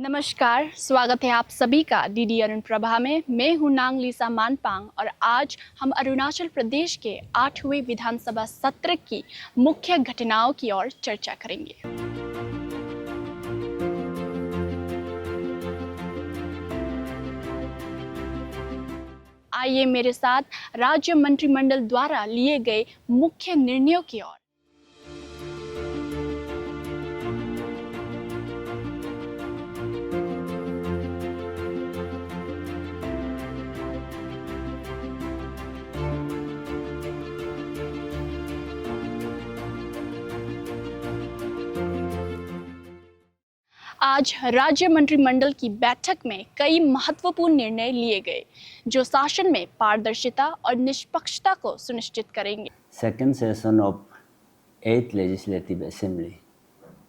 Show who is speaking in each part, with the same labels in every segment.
Speaker 1: नमस्कार, स्वागत है आप सभी का डीडी अरुण प्रभा में। मैं हूं नांग लीसा मानपांग और आज हम अरुणाचल प्रदेश के 8वें विधानसभा सत्र की मुख्य घटनाओं की ओर चर्चा करेंगे। आइए मेरे साथ राज्य मंत्रिमंडल द्वारा लिए गए मुख्य निर्णयों की ओर। आज राज्य मंत्रिमंडल की बैठक में कई महत्वपूर्ण निर्णय लिए गए जो शासन में पारदर्शिता और निष्पक्षता को सुनिश्चित करेंगे।
Speaker 2: Second session of 8th legislative assembly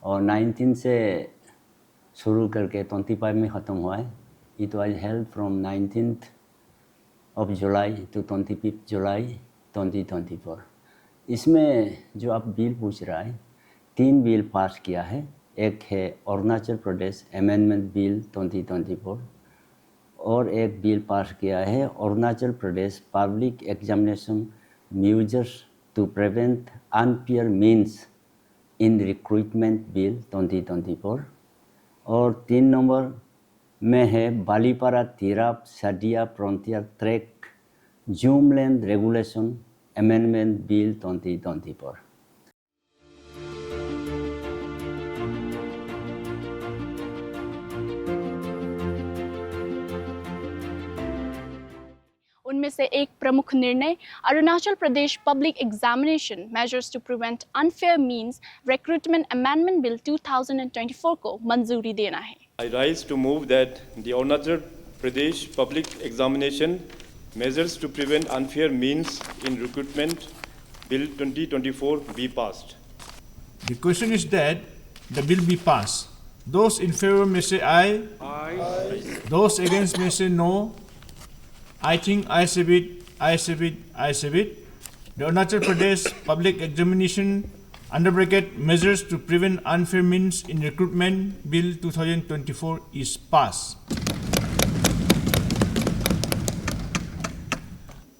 Speaker 2: और 19 से शुरू करके 25 में ख़त्म हुआ है। It was held from 19th of July to 25th July 2024। इसमें जो आप बिल पूछ रहा है, 3 बिल पास किया है। एक है अरुणाचल प्रदेश अमेंडमेंट बिल 2024 और एक बिल पास किया है Arunachal Pradesh public examination measures to prevent unfair means in recruitment bill 2024 और 3 नंबर में है Balipara Tirap Sadiya frontier tract jhum land regulation amendment bill 2024।
Speaker 1: उनमें से एक प्रमुख निर्णय Arunachal Pradesh public examination measures to prevent unfair means recruitment amendment bill 2024 को मंजूरी देना है।
Speaker 3: I rise to move that the Arunachal Pradesh Public Examination Measures to Prevent Unfair Means in Recruitment Bill 2024 be passed.
Speaker 4: The question is that the bill be passed. Those in favor may say aye.
Speaker 3: Aye.
Speaker 4: Those against may say no. I think I say it, I say it, I say it. The Arunachal Pradesh Public Examination under bracket Measures to Prevent Unfair Means in Recruitment Bill 2024 is passed.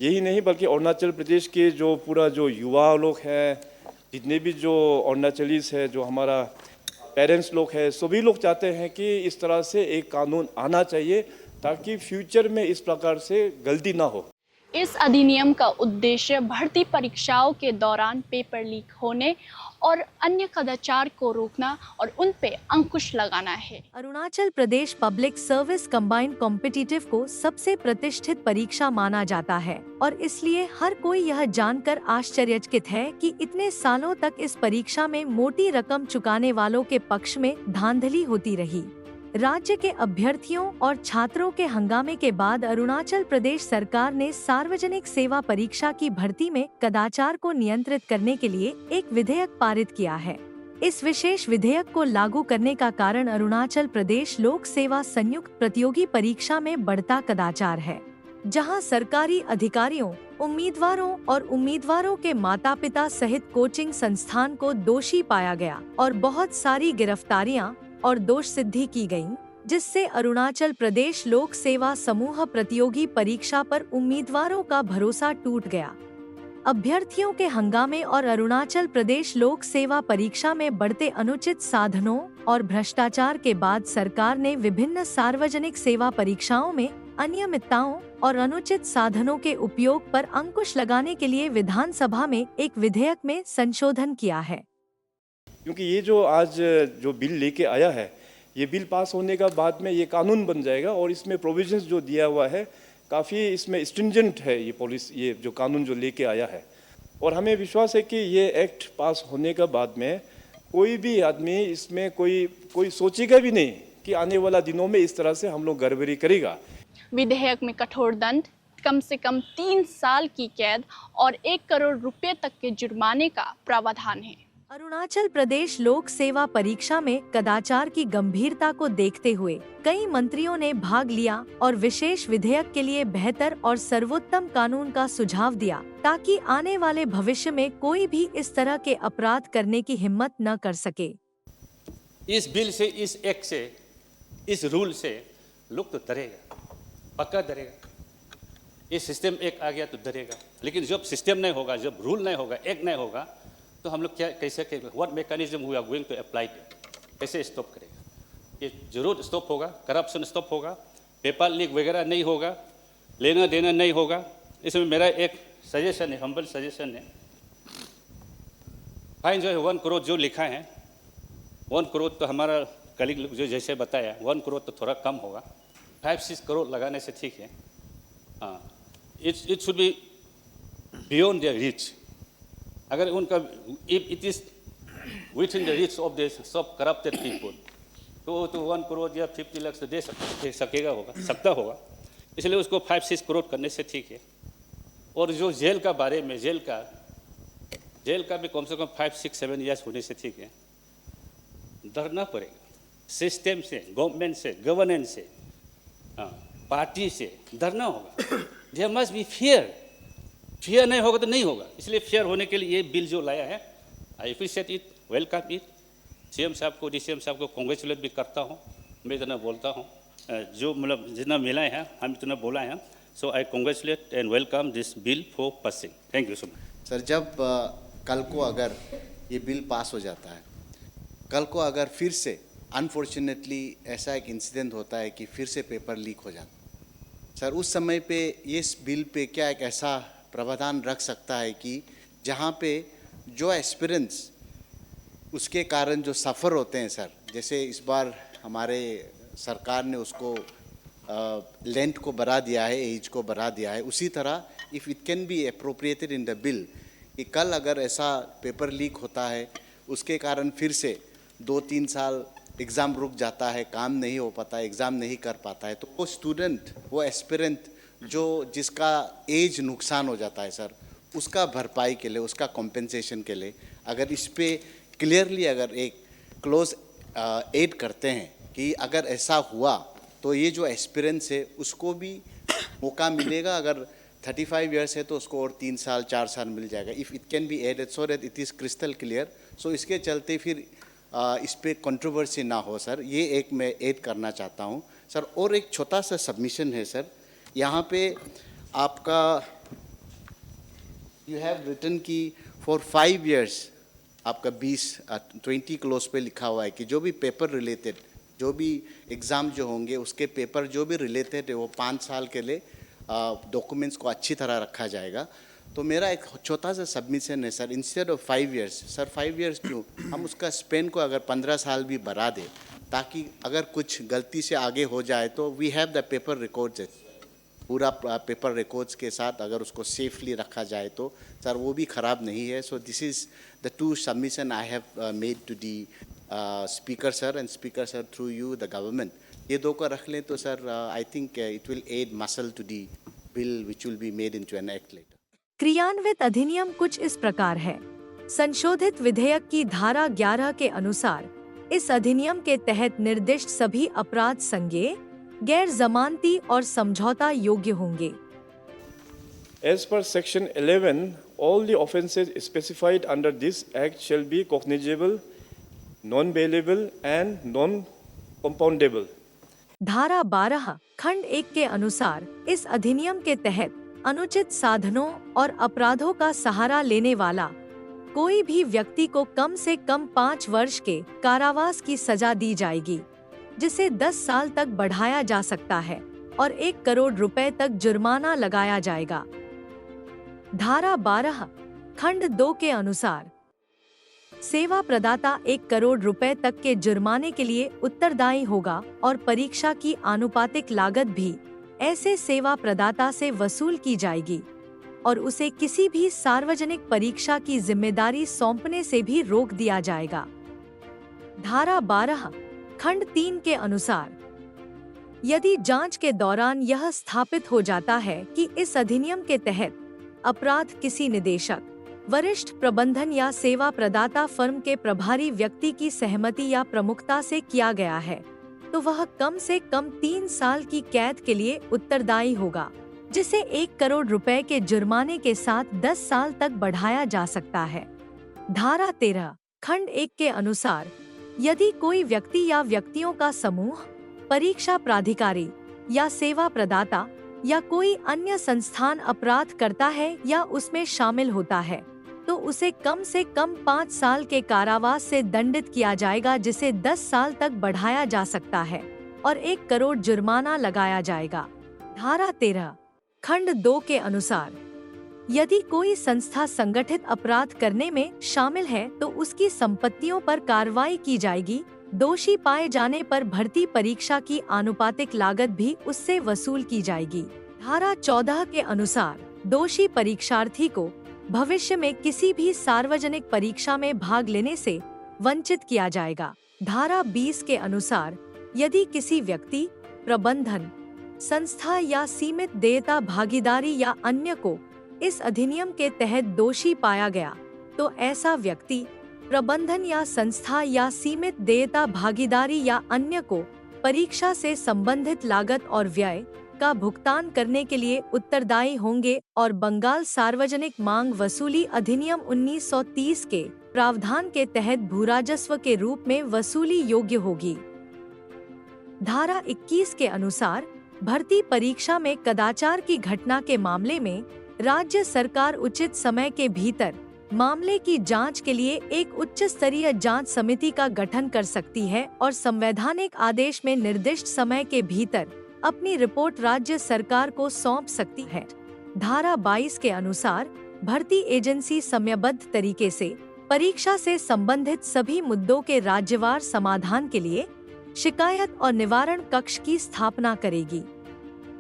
Speaker 3: यही नहीं बल्कि अरुणाचल प्रदेश के जो पूरा जो युवा लोग हैं, जितने भी जो अरुणाचलीज है, जो हमारा पेरेंट्स लोग हैं, सभी लोग चाहते हैं कि इस तरह से एक कानून आना चाहिए ताकि फ्यूचर में इस प्रकार से गलती ना हो।
Speaker 1: इस अधिनियम का उद्देश्य भर्ती परीक्षाओं के दौरान पेपर लीक होने और अन्य कदाचार को रोकना और उन पे अंकुश लगाना है।
Speaker 5: Arunachal Pradesh public service combined competitive को सबसे प्रतिष्ठित परीक्षा माना जाता है और इसलिए हर कोई यह जानकर आश्चर्यचकित है कि इतने सालों तक इस परीक्षा में मोटी रकम चुकाने वालों के पक्ष में धांधली होती रही। राज्य के अभ्यर्थियों और छात्रों के हंगामे के बाद अरुणाचल प्रदेश सरकार ने सार्वजनिक सेवा परीक्षा की भर्ती में कदाचार को नियंत्रित करने के लिए एक विधेयक पारित किया है। इस विशेष विधेयक को लागू करने का कारण अरुणाचल प्रदेश लोक सेवा संयुक्त प्रतियोगी परीक्षा में बढ़ता कदाचार है, जहां सरकारी अधिकारियों, उम्मीदवारों और उम्मीदवारों के माता पिता सहित कोचिंग संस्थान को दोषी पाया गया और बहुत सारी गिरफ्तारियां और दोष सिद्धि की गयी, जिससे अरुणाचल प्रदेश लोक सेवा समूह प्रतियोगी परीक्षा पर उम्मीदवारों का भरोसा टूट गया। अभ्यर्थियों के हंगामे और अरुणाचल प्रदेश लोक सेवा परीक्षा में बढ़ते अनुचित साधनों और भ्रष्टाचार के बाद सरकार ने विभिन्न सार्वजनिक सेवा परीक्षाओं में अनियमितताओं और अनुचित साधनों के उपयोग पर अंकुश लगाने के लिए विधानसभा में एक विधेयक में संशोधन किया है।
Speaker 3: क्योंकि ये जो आज जो बिल लेके आया है, ये बिल पास होने का बाद में ये कानून बन जाएगा और इसमें प्रोविजंस जो दिया हुआ है काफ़ी इसमें स्ट्रिंजेंट है। ये पॉलिसी, ये जो कानून जो लेके आया है, और हमें विश्वास है कि ये एक्ट पास होने के बाद में कोई भी आदमी इसमें कोई सोचेगा भी नहीं कि आने वाला दिनों में इस तरह से हम लोग गड़बड़ी करेगा।
Speaker 1: विधेयक में कठोर दंड, कम से कम 3 साल की कैद और 1 करोड़ रुपए तक के जुर्माने का प्रावधान है।
Speaker 5: अरुणाचल प्रदेश लोक सेवा परीक्षा में कदाचार की गंभीरता को देखते हुए कई मंत्रियों ने भाग लिया और विशेष विधेयक के लिए बेहतर और सर्वोत्तम कानून का सुझाव दिया ताकि आने वाले भविष्य में कोई भी इस तरह के अपराध करने की हिम्मत न कर सके।
Speaker 6: इस बिल से, इस एक्ट से इस रूल से लोग तो डरेगा, पक्का डरेगा। ये सिस्टम एक आ गया तो डरेगा, लेकिन जब सिस्टम नहीं होगा, जब रूल नहीं होगा, एक नहीं होगा, तो हम लोग क्या कैसे करेंगे? What mechanism we are going to apply, कैसे स्टॉप करेगा? ये जरूर स्टॉप होगा, करप्शन स्टॉप होगा, पेपर लीक वगैरह नहीं होगा, लेना देना नहीं होगा। इसमें मेरा एक सजेशन है, हम्बल सजेशन है। फाइन जो है 1 करोड़ जो लिखा है, 1 करोड़ तो हमारा कलीग लोग जो जैसे बताया 1 करोड़ तो थोड़ा कम होगा, 5-6 करोड़ लगाने से ठीक है। हाँ, it should be beyond their reach. अगर उनका if it is with in the reach of the sub corrupted people, तो 1 करोड़ या 50 लाख से दे सकता होगा। इसलिए उसको 5-6 करोड़ करने से ठीक है। और जो जेल का बारे में, जेल का भी कम से कम 5-6-7 ईयर्स होने से ठीक है। डरना पड़ेगा सिस्टम से, गवर्नमेंट से, गवर्नेंस से, पार्टी से डरना होगा। देयर मस्ट बी फियर नहीं होगा तो नहीं होगा। इसलिए फियर होने के लिए ये बिल जो लाया है, I appreciate it, welcome it. CM साहब को, डीसीएम साहब को कॉन्ग्रेचुलेट भी करता हूँ। मैं इतना बोलता हूँ, जो मतलब जितना मिला है हम इतना बोला है। So I congratulate and welcome this bill for passing. Thank you so much.
Speaker 7: Sir, जब कल को अगर ये बिल पास हो जाता है, कल को अगर फिर से अनफॉर्चुनेटली ऐसा एक इंसिडेंट होता है कि फिर से पेपर लीक हो जाता है, सर उस समय पे इस बिल पे क्या एक ऐसा प्रावधान रख सकता है कि जहाँ पे जो एस्पिरेंट्स उसके कारण जो सफ़र होते हैं सर, जैसे इस बार हमारे सरकार ने उसको लेंथ को बढ़ा दिया है, एज को बढ़ा दिया है, उसी तरह if it can B appropriated in the bill कि कल अगर ऐसा पेपर लीक होता है, उसके कारण फिर से 2-3 साल एग्ज़ाम रुक जाता है, काम नहीं हो पाता, एग्ज़ाम नहीं कर पाता है, तो वो स्टूडेंट, वो एस्पिरेंट जो जिसका एज नुकसान हो जाता है सर, उसका भरपाई के लिए, उसका कॉम्पेंसेशन के लिए अगर इस पे क्लियरली अगर एक क्लोज एड करते हैं कि अगर ऐसा हुआ तो ये जो एस्पिरेंस है उसको भी मौका मिलेगा। अगर 35 ईयर्स है तो उसको और 3 साल 4 साल मिल जाएगा। If it can be added so that it is crystal clear. So इसके चलते फिर इस पर कंट्रोवर्सी ना हो सर, ये एक मैं ऐड करना चाहता हूँ सर। और एक छोटा सा सबमिशन है सर, यहाँ पे आपका यू हैव रिटन की फॉर 5 ईयर्स आपका 20 क्लोज पे लिखा हुआ है कि जो भी पेपर रिलेटेड, जो भी एग्ज़ाम जो होंगे उसके पेपर जो भी रिलेटेड है वो 5 साल के लिए डॉक्यूमेंट्स को अच्छी तरह रखा जाएगा। तो मेरा एक छोटा सा सबमिशन है sir, instead of 5 years sir, 5 years क्यों, हम उसका स्पेन को अगर 15 साल भी बढ़ा दें, ताकि अगर कुछ गलती से आगे हो जाए तो we have the paper records, पूरा पेपर रिकॉर्ड्स के साथ अगर उसको सेफली रखा जाए तो सर वो भी ख़राब नहीं है। So this is the 2 submission I have made to the speaker sir, and speaker sir through you the government. ये 2 को रख लें तो sir I think it will add muscle to the bill which will be made into an act later.
Speaker 5: क्रियान्वित अधिनियम कुछ इस प्रकार है। संशोधित विधेयक की धारा 11 के अनुसार इस अधिनियम के तहत निर्दिष्ट सभी अपराध संज्ञेय, गैर जमानती और समझौता योग्य होंगे।
Speaker 3: As per section 11, all the offences specified under this act shall be cognizable, non-bailable and non-compoundable.
Speaker 5: धारा 12 खंड 1 के अनुसार इस अधिनियम के तहत अनुचित साधनों और अपराधों का सहारा लेने वाला कोई भी व्यक्ति को कम से कम 5 वर्ष के कारावास की सजा दी जाएगी, जिसे 10 साल तक बढ़ाया जा सकता है, और 1 करोड़ रुपए तक जुर्माना लगाया जाएगा। धारा 12 खंड 2 के अनुसार सेवा प्रदाता 1 करोड़ रुपए तक के जुर्माने के लिए उत्तरदायी होगा और परीक्षा की आनुपातिक लागत भी ऐसे सेवा प्रदाता से वसूल की जाएगी और उसे किसी भी सार्वजनिक परीक्षा की जिम्मेदारी सौंपने से भी रोक दिया जाएगा। धारा 12 खंड 3 के अनुसार यदि जांच के दौरान यह स्थापित हो जाता है कि इस अधिनियम के तहत अपराध किसी निदेशक, वरिष्ठ प्रबंधन या सेवा प्रदाता फर्म के प्रभारी व्यक्ति की सहमति या प्रमुखता से किया गया है, तो वह कम से कम 3 साल की कैद के लिए उत्तरदायी होगा, जिसे 1 करोड़ रुपए के जुर्माने के साथ 10 साल तक बढ़ाया जा सकता है। धारा 13 खंड 1 के अनुसार यदि कोई व्यक्ति या व्यक्तियों का समूह परीक्षा प्राधिकारी या सेवा प्रदाता या कोई अन्य संस्थान अपराध करता है या उसमें शामिल होता है तो उसे कम से कम 5 साल के कारावास से दंडित किया जाएगा, जिसे 10 साल तक बढ़ाया जा सकता है, और 1 करोड़ जुर्माना लगाया जाएगा। धारा 13 खंड 2 के अनुसार यदि कोई संस्था संगठित अपराध करने में शामिल है तो उसकी संपत्तियों पर कार्रवाई की जाएगी। दोषी पाए जाने पर भर्ती परीक्षा की आनुपातिक लागत भी उससे वसूल की जाएगी। धारा 14 के अनुसार दोषी परीक्षार्थी को भविष्य में किसी भी सार्वजनिक परीक्षा में भाग लेने से वंचित किया जाएगा। धारा 20 के अनुसार यदि किसी व्यक्ति, प्रबंधन, संस्था या सीमित देयता भागीदारी या अन्य को इस अधिनियम के तहत दोषी पाया गया तो ऐसा व्यक्ति, प्रबंधन या संस्था या सीमित देयता भागीदारी या अन्य को परीक्षा से संबंधित लागत और व्यय का भुगतान करने के लिए उत्तरदायी होंगे और बंगाल सार्वजनिक मांग वसूली अधिनियम 1930 के प्रावधान के तहत भूराजस्व के रूप में वसूली योग्य होगी। धारा 21 के अनुसार भर्ती परीक्षा में कदाचार की घटना के मामले में राज्य सरकार उचित समय के भीतर मामले की जांच के लिए एक उच्च स्तरीय जांच समिति का गठन कर सकती है और संवैधानिक आदेश में निर्दिष्ट समय के भीतर अपनी रिपोर्ट राज्य सरकार को सौंप सकती है। धारा 22 के अनुसार भर्ती एजेंसी समयबद्ध तरीके से परीक्षा से संबंधित सभी मुद्दों के राज्यवार समाधान के लिए शिकायत और निवारण कक्ष की स्थापना करेगी।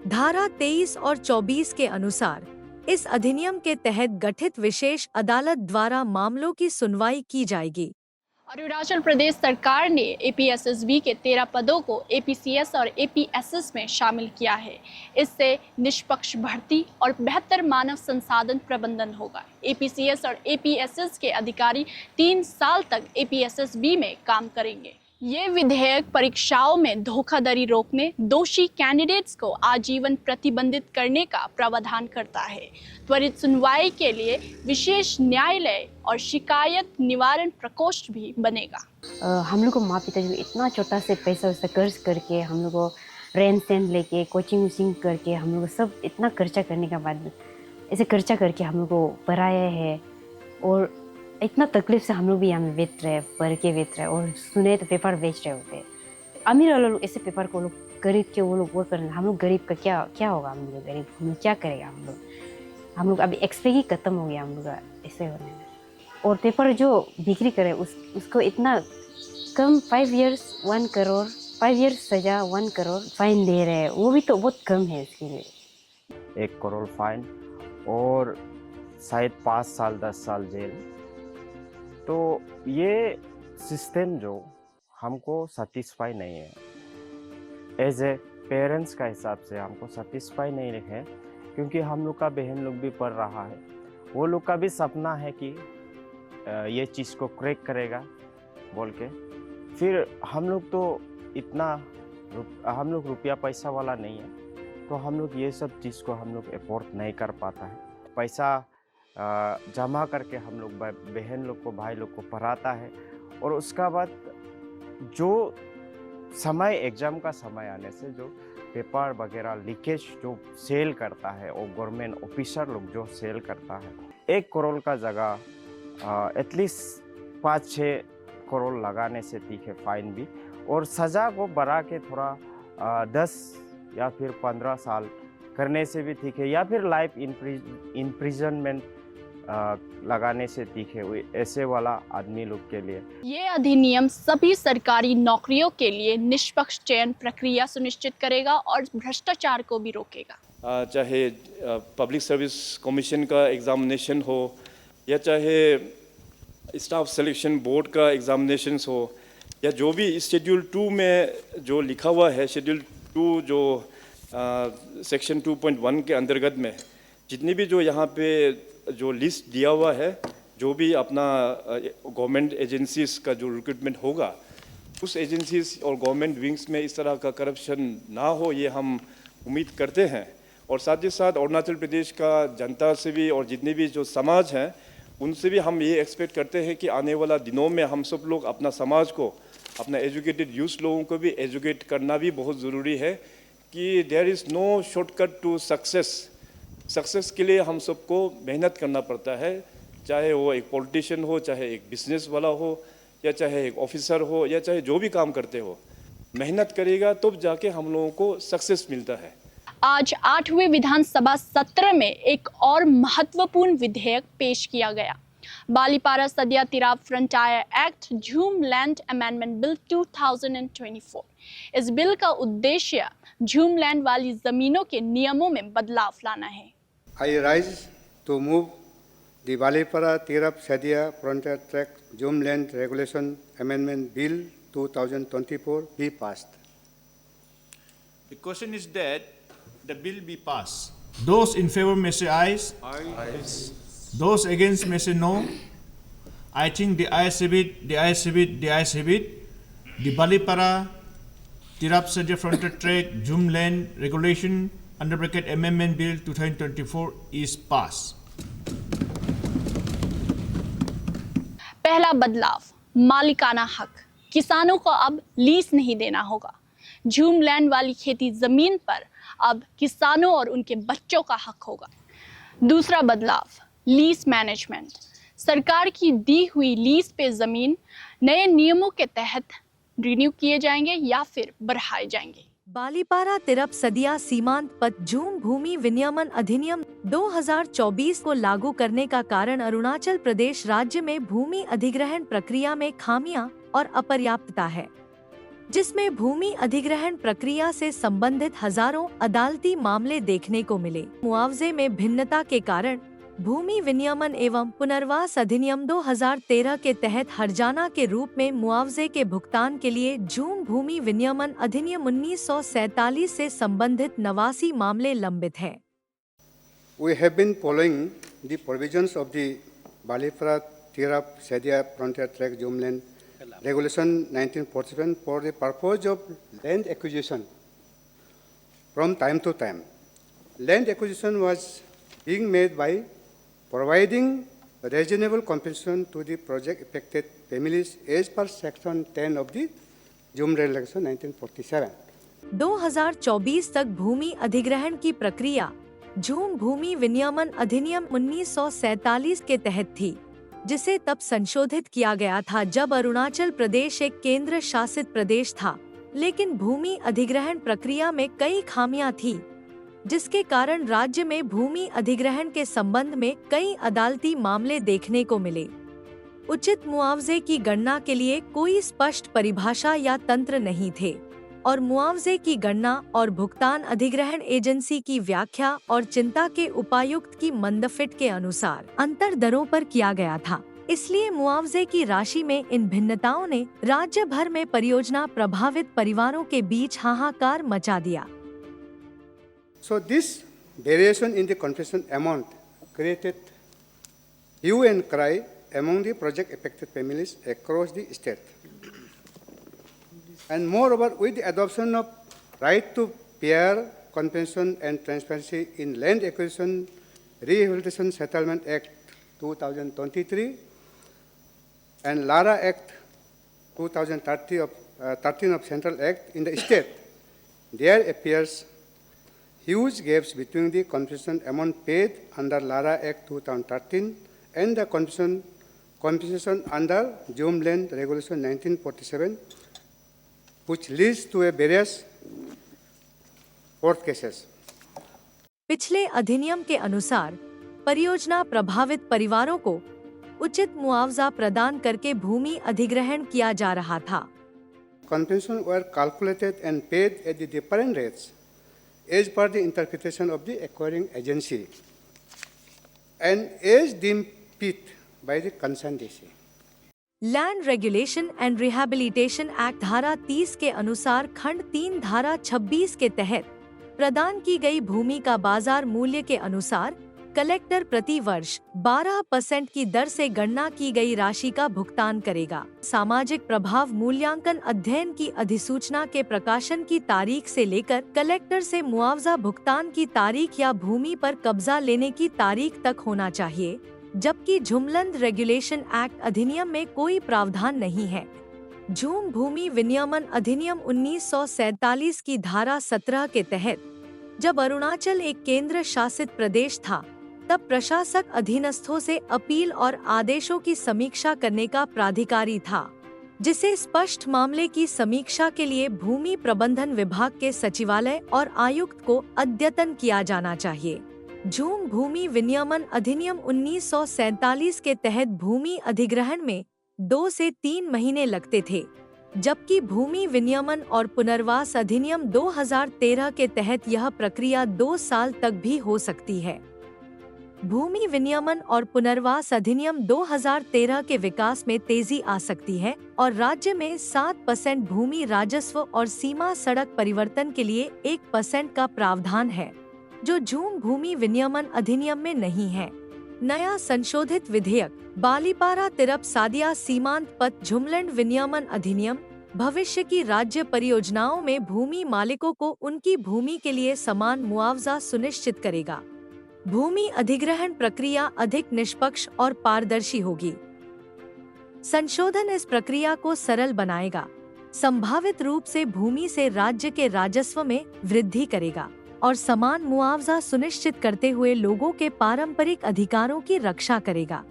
Speaker 5: धारा 23 और 24 के अनुसार इस अधिनियम के तहत गठित विशेष अदालत द्वारा मामलों की सुनवाई की जाएगी।
Speaker 1: अरुणाचल प्रदेश सरकार ने एपीएसएसबी के 13 पदों को एपीसीएस और एपीएसएस में शामिल किया है। इससे निष्पक्ष भर्ती और बेहतर मानव संसाधन प्रबंधन होगा। एपीसीएस और एपीएसएस के अधिकारी 3 साल तक एपीएसएसबी में काम करेंगे। ये विधेयक परीक्षाओं में धोखाधड़ी रोकने, दोषी कैंडिडेट्स को आजीवन प्रतिबंधित करने का प्रावधान करता है। त्वरित सुनवाई के लिए विशेष न्यायालय और शिकायत निवारण प्रकोष्ठ भी बनेगा।
Speaker 8: हम लोग को माँ पिता जो इतना छोटा से पैसा वैसा कर्ज करके हम लोग को रेंट सेंट लेके कोचिंग वोचिंग करके हम लोग सब इतना खर्चा करने के बाद ऐसे खर्चा करके हम लोग को पढ़ाया है और इतना तकलीफ से हम लोग भी यहाँ में बेच रहे हैं, पढ़ के बेच रहे हैं और सुने तो पेपर बेच रहे होते हैं। अमीर वाले लोग ऐसे पेपर को लोग गरीब के वो लोग वो कर, हम लोग गरीब का क्या होगा, हम लोग गरीब हम लोग क्या करेगा, हम लोग अभी एक्सपेक्ट ही खत्म हो गया हम लोग ऐसे होने में। और पेपर जो बिक्री करे उसको इतना कम 5 years 1 करोड़ 5 years सजा 1 करोड़ फाइन दे रहे हैं, वो भी तो बहुत कम है इसके लिए।
Speaker 9: 1 करोड़ फाइन और शायद 5 साल 10 साल जेल। तो ये सिस्टम जो हमको सेटिस्फाई नहीं है, एज ए पेरेंट्स का हिसाब से हमको सेटिस्फाई नहीं है, क्योंकि हम लोग का बहन लोग भी पढ़ रहा है, वो लोग का भी सपना है कि ये चीज़ को क्रैक करेगा बोल के। फिर हम लोग तो इतना हम लोग रुपया पैसा वाला नहीं है, तो हम लोग ये सब चीज़ को हम लोग अफोर्ड नहीं कर पाता है। पैसा जमा करके हम लोग बहन लोग को भाई लोग को पढ़ाता है और उसका बाद जो समय एग्ज़ाम का समय आने से जो पेपर वगैरह लीकेज जो सेल करता है और गवर्नमेंट ऑफिसर लोग जो सेल करता है, 1 करोड़ का जगह एटलीस्ट 5-6 करोड़ लगाने से ठीक है फाइन भी, और सज़ा को बढ़ा के थोड़ा 10 या फिर 15 साल करने से भी ठीक है, या फिर लाइफ इम्प्रिजनमेंट लगाने से ठीक है ऐसे वाला आदमी लोग के लिए।
Speaker 1: ये अधिनियम सभी सरकारी नौकरियों के लिए निष्पक्ष चयन प्रक्रिया सुनिश्चित करेगा और भ्रष्टाचार को भी रोकेगा।
Speaker 3: चाहे पब्लिक सर्विस कमीशन का एग्जामिनेशन हो या चाहे स्टाफ सिलेक्शन बोर्ड का एग्जामिनेशंस हो या जो भी शेड्यूल 2 में जो लिखा हुआ है, शेड्यूल 2 जो सेक्शन 2.1 के अंतर्गत में जितनी भी जो यहाँ पे जो लिस्ट दिया हुआ है, जो भी अपना गवर्नमेंट एजेंसीज का जो रिक्रूटमेंट होगा, उस एजेंसीज और गवर्नमेंट विंग्स में इस तरह का करप्शन ना हो, ये हम उम्मीद करते हैं। और साथ ही साथ अरुणाचल प्रदेश का जनता से भी और जितने भी जो समाज हैं उनसे भी हम ये एक्सपेक्ट करते हैं कि आने वाला दिनों में हम सब लोग अपना समाज को अपना एजुकेटेड यूथ लोगों को भी एजुकेट करना भी बहुत ज़रूरी है कि there is no shortcut to success के लिए हम सबको मेहनत करना पड़ता है, चाहे वो एक पॉलिटिशियन हो, चाहे एक बिजनेस वाला हो, या चाहे एक ऑफिसर हो, या चाहे जो भी काम करते हो, मेहनत करेगा तब जाके हम लोगों को सक्सेस मिलता है।
Speaker 1: आज 8वें विधानसभा सत्र में एक और महत्वपूर्ण विधेयक पेश किया गया। बालीपारा सदिया तिराप फ्रंटायर एक्ट झूम लैंड अमेंडमेंट बिल 2024। इस बिल का उद्देश्य झूम लैंड वाली जमीनों के नियमों में बदलाव लाना है।
Speaker 10: I rise to move the Balipara Tirap Sadia Frontier Tract Zoom Land Regulation Amendment Bill 2024 be passed.
Speaker 4: The question is that the bill be passed. Those in favor may say ayes. Those against may say no. I think the ayes have it, the ayes have it, the ayes have it. The Balipara Tirap Sadia Frontier Tract Zoom Land Regulation Amendment Bill 2024 is passed.
Speaker 1: पहला बदलाव, मालिकाना हक। किसानों को अब lease नहीं देना होगा। झूम लैंड वाली खेती जमीन पर अब किसानों और उनके बच्चों का हक होगा। दूसरा बदलाव, लीज मैनेजमेंट। सरकार की दी हुई लीज पे जमीन नए नियमों के तहत रिन्यू किए जाएंगे या फिर बढ़ाए जाएंगे।
Speaker 5: बालीपारा तिरप सदिया सीमांत पथ झूम भूमि विनियमन अधिनियम 2024 को लागू करने का कारण अरुणाचल प्रदेश राज्य में भूमि अधिग्रहण प्रक्रिया में खामियां और अपर्याप्तता है, जिसमें भूमि अधिग्रहण प्रक्रिया से संबंधित हजारों अदालती मामले देखने को मिले। मुआवजे में भिन्नता के कारण भूमि विनियमन एवं पुनर्वास अधिनियम 2013 के तहत हर्जाना के रूप में मुआवजे के भुगतान के लिए झूम भूमि विनियमन अधिनियम 1947 से संबंधित 89 मामले लंबित हैं।
Speaker 10: We have been following the provisions of the Balipara Tirap Sadia Frontier Tract Zoom Land Regulation 1947 for the purpose of land acquisition. From time to time, land acquisition was being made by providing reasonable compensation to the project affected families as per Section 10 of the Zoom Regulation 1947.
Speaker 5: 2024 तक भूमि अधिग्रहण की प्रक्रिया झूम भूमि विनियमन अधिनियम 1947 के तहत थी, जिसे तब संशोधित किया गया था जब अरुणाचल प्रदेश एक केंद्र शासित प्रदेश था। लेकिन भूमि अधिग्रहण प्रक्रिया में कई खामियां थी, जिसके कारण राज्य में भूमि अधिग्रहण के संबंध में कई अदालती मामले देखने को मिले। उचित मुआवजे की गणना के लिए कोई स्पष्ट परिभाषा या तंत्र नहीं थे और मुआवजे की गणना और भुगतान अधिग्रहण एजेंसी की व्याख्या और चिंता के उपायुक्त की मंदफिट के अनुसार अंतर दरों पर किया गया था। इसलिए मुआवजे की राशि में इन भिन्नताओं ने राज्य भर में परियोजना प्रभावित परिवारों के बीच हाहाकार मचा दिया।
Speaker 10: So this variation in the compensation amount created hue and cry among the project affected families across the state. And moreover, with the adoption of right to fair compensation and transparency in Land Acquisition Rehabilitation Settlement Act 2023 and LARA Act 2013 of Central Act in the state, there appears huge gaps between the compensation amount paid under LARA Act 2013 and the compensation under Zoom Land Regulation 1947, which leads to a various court cases.
Speaker 5: पिछले अधिनियम के अनुसार परियोजना प्रभावित परिवारों को उचित मुआवजा प्रदान करके भूमि अधिग्रहण किया जा रहा था।
Speaker 10: Compensation were calculated and paid at the different rates as per the interpretation of the acquiring agency and as deemed fit by the concerned DC.
Speaker 5: Land regulation and rehabilitation act धारा 30 के अनुसार खंड 3 धारा 26 के तहत प्रदान की गई भूमि का बाजार मूल्य के अनुसार कलेक्टर प्रति वर्ष 12% की दर से गणना की गई राशि का भुगतान करेगा। सामाजिक प्रभाव मूल्यांकन अध्ययन की अधिसूचना के प्रकाशन की तारीख से लेकर कलेक्टर से मुआवजा भुगतान की तारीख या भूमि पर कब्जा लेने की तारीख तक होना चाहिए, जबकि झुमलंद रेगुलेशन एक्ट अधिनियम में कोई प्रावधान नहीं है। झूम भूमि विनियमन अधिनियम 1947 की धारा 17 के तहत जब अरुणाचल एक केंद्र शासित प्रदेश था, तब प्रशासक अधीनस्थों से अपील और आदेशों की समीक्षा करने का प्राधिकारी था, जिसे स्पष्ट मामले की समीक्षा के लिए भूमि प्रबंधन विभाग के सचिवालय और आयुक्त को अद्यतन किया जाना चाहिए। झूम भूमि विनियमन अधिनियम 1947 के तहत भूमि अधिग्रहण में 2 से 3 महीने लगते थे, जबकि भूमि विनियमन और पुनर्वास अधिनियम 2013 के तहत यह प्रक्रिया 2 साल तक भी हो सकती है। भूमि विनियमन और पुनर्वास अधिनियम 2013 के विकास में तेजी आ सकती है और राज्य में 7% भूमि राजस्व और सीमा सड़क परिवर्तन के लिए 1% का प्रावधान है, जो झूम भूमि विनियमन अधिनियम में नहीं है। नया संशोधित विधेयक बालीपारा तिरप सादिया सीमांत पथ झुमलैंड विनियमन अधिनियम भविष्य की राज्य परियोजनाओं में भूमि मालिकों को उनकी भूमि के लिए समान मुआवजा सुनिश्चित करेगा। भूमि अधिग्रहण प्रक्रिया अधिक निष्पक्ष और पारदर्शी होगी। संशोधन इस प्रक्रिया को सरल बनाएगा, संभावित रूप से भूमि से राज्य के राजस्व में वृद्धि करेगा और समान मुआवजा सुनिश्चित करते हुए लोगों के पारंपरिक अधिकारों की रक्षा करेगा।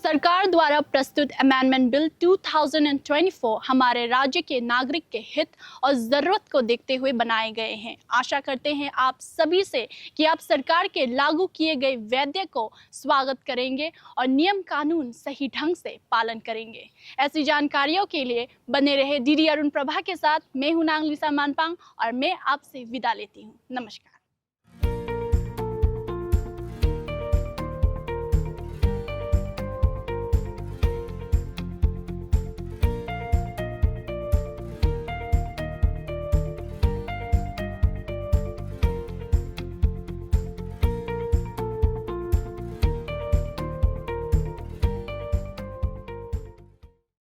Speaker 1: सरकार द्वारा प्रस्तुत अमेंडमेंट बिल 2024 हमारे राज्य के नागरिक के हित और जरूरत को देखते हुए बनाए गए हैं। आशा करते हैं आप सभी से कि आप सरकार के लागू किए गए वैधे को स्वागत करेंगे और नियम कानून सही ढंग से पालन करेंगे। ऐसी जानकारियों के लिए बने रहे डीडी अरुण प्रभा के साथ। मैं हूं नांग लीसा मानपांग और मैं आपसे विदा लेती हूं। नमस्कार।